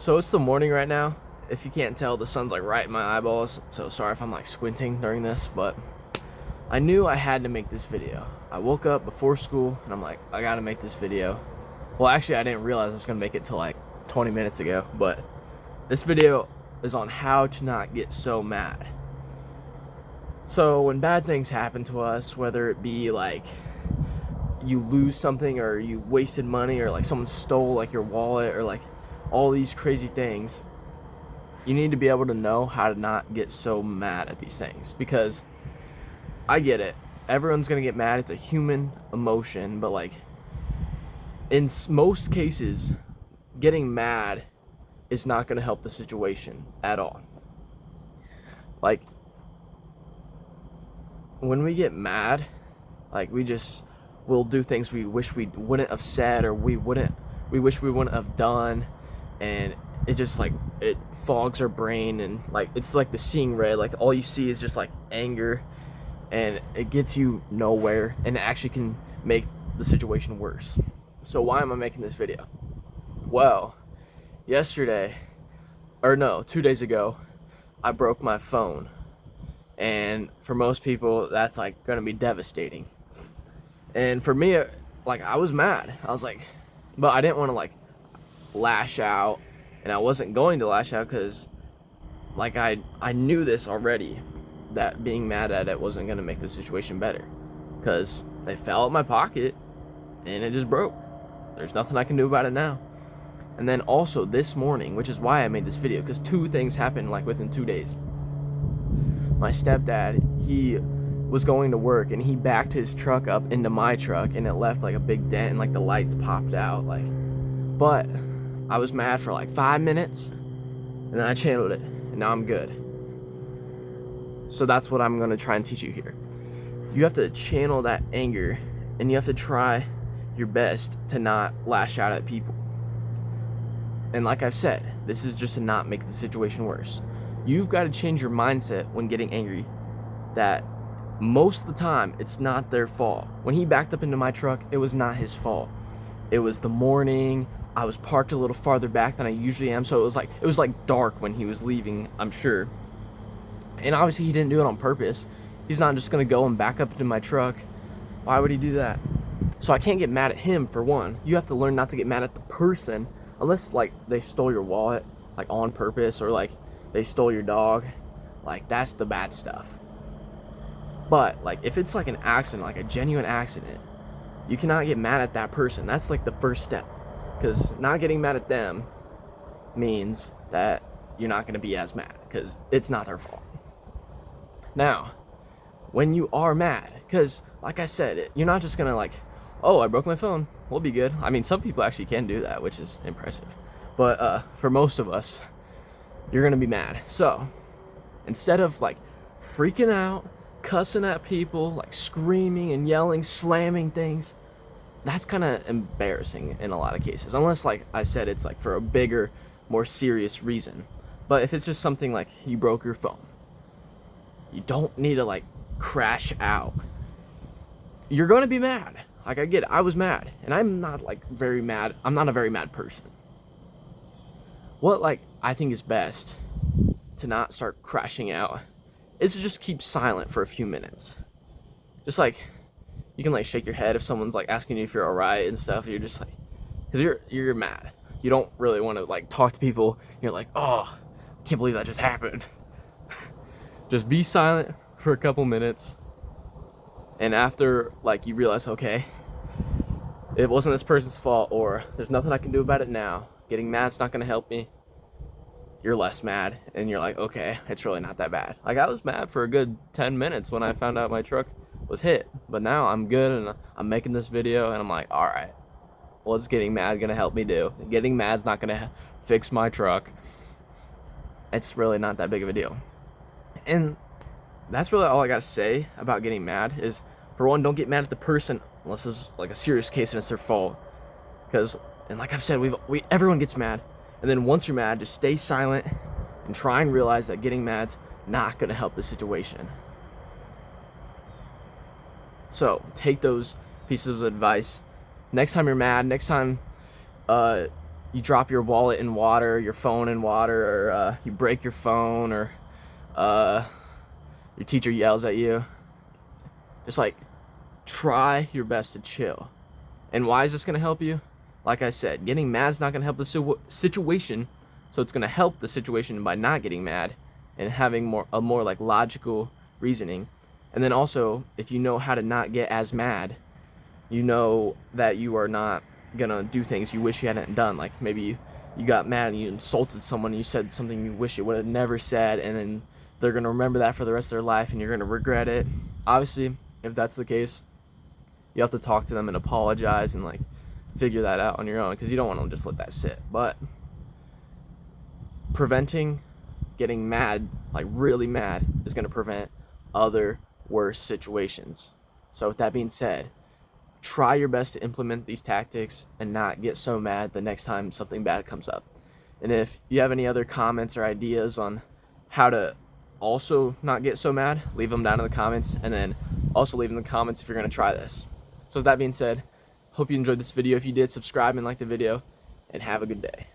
So it's the morning right now. If you can't tell, the sun's like right in my eyeballs. So sorry if I'm like squinting during this, but I knew I had to make this video. I woke up before school and I'm like, I gotta make this video. Well, actually, I didn't realize I was gonna make it till like 20 minutes ago, but this video is on how to not get so mad. So when bad things happen to us, whether it be like you lose something or you wasted money or like someone stole like your wallet or like all these crazy things, you need to be able to know how to not get so mad at these things. Because I get it, everyone's gonna get mad, it's a human emotion, but like in most cases getting mad is not gonna help the situation at all. Like when we get mad, like we'll do things we wish we wouldn't have said, or we wish we wouldn't have done, and it just like it fogs our brain, and like it's like the seeing red, like all you see is just like anger, and it gets you nowhere, and it actually can make the situation worse. So why am I making this video? Well, yesterday, or no, 2 days ago, I broke my phone, and for most people that's like gonna be devastating. And for me, like I was mad. I was like, but I didn't want to like lash out, and I wasn't going to lash out because like I knew this already, that being mad at it wasn't gonna make the situation better, because it fell out my pocket and it just broke. There's nothing I can do about it now. And then also this morning, which is why I made this video, because two things happened like within 2 days. My stepdad, he was going to work and he backed his truck up into my truck, and it left like a big dent and like the lights popped out, like, but I was mad for like 5 minutes and then I channeled it and now I'm good. So that's what I'm going to try and teach you here. You have to channel that anger, and you have to try your best to not lash out at people. And like I've said, this is just to not make the situation worse. You've got to change your mindset when getting angry, that most of the time it's not their fault. When he backed up into my truck, it was not his fault. It was the morning. I was parked a little farther back than I usually am, so it was like dark when he was leaving, I'm sure. And obviously he didn't do it on purpose. He's not just gonna go and back up into my truck. Why would he do that? So I can't get mad at him, for one. You have to learn not to get mad at the person, unless like they stole your wallet like on purpose, or like they stole your dog. Like that's the bad stuff. But like if it's like an accident, like a genuine accident, you cannot get mad at that person. That's like the first step, because not getting mad at them means that you're not going to be as mad, because it's not their fault. Now, when you are mad, because like I said, you're not just going to like, oh, I broke my phone, we'll be good. I mean, some people actually can do that, which is impressive. But for most of us, you're going to be mad. So instead of like freaking out, cussing at people, like screaming and yelling, slamming things, that's kind of embarrassing in a lot of cases, unless like I said, it's like for a bigger, more serious reason. But if it's just something like you broke your phone, you don't need to like crash out. You're going to be mad. Like I get it, I was mad, and I'm not like very mad. I'm not a very mad person. What like I think is best to not start crashing out is to just keep silent for a few minutes. Just like you can like shake your head if someone's like asking you if you're alright and stuff. You're just like, because you're mad. You don't really want to like talk to people. You're like, oh, I can't believe that just happened. Just be silent for a couple minutes, and after like you realize, okay, it wasn't this person's fault, or there's nothing I can do about it now, getting mad's not going to help me, you're less mad, and you're like, okay, it's really not that bad. Like I was mad for a good 10 minutes when I found out my truck was hit, but now I'm good, and I'm making this video, and I'm like, all right, what's getting mad gonna help me do? Getting mad's not gonna fix my truck. It's really not that big of a deal. And that's really all I gotta say about getting mad is, for one, don't get mad at the person unless it's like a serious case and it's their fault. Because, and like I've said, everyone gets mad, and then once you're mad, just stay silent and try and realize that getting mad's not gonna help the situation. So take those pieces of advice. Next time you're mad, next time you drop your wallet in water, your phone in water, or you break your phone, or your teacher yells at you. Just like try your best to chill. And why is this going to help you? Like I said, getting mad is not going to help the situation, so it's going to help the situation by not getting mad and having a more like logical reasoning. And then also, if you know how to not get as mad, you know that you are not gonna do things you wish you hadn't done. Like maybe you got mad and you insulted someone, and you said something you wish you would have never said, and then they're gonna remember that for the rest of their life, and you're gonna regret it. Obviously, if that's the case, you have to talk to them and apologize and like figure that out on your own, because you don't want to just let that sit. But preventing getting mad, like really mad, is going to prevent other worse situations. So with that being said, try your best to implement these tactics and not get so mad the next time something bad comes up. And if you have any other comments or ideas on how to also not get so mad, leave them down in the comments, and then also leave in the comments if you're going to try this. So with that being said, hope you enjoyed this video. If you did, subscribe and like the video, and have a good day.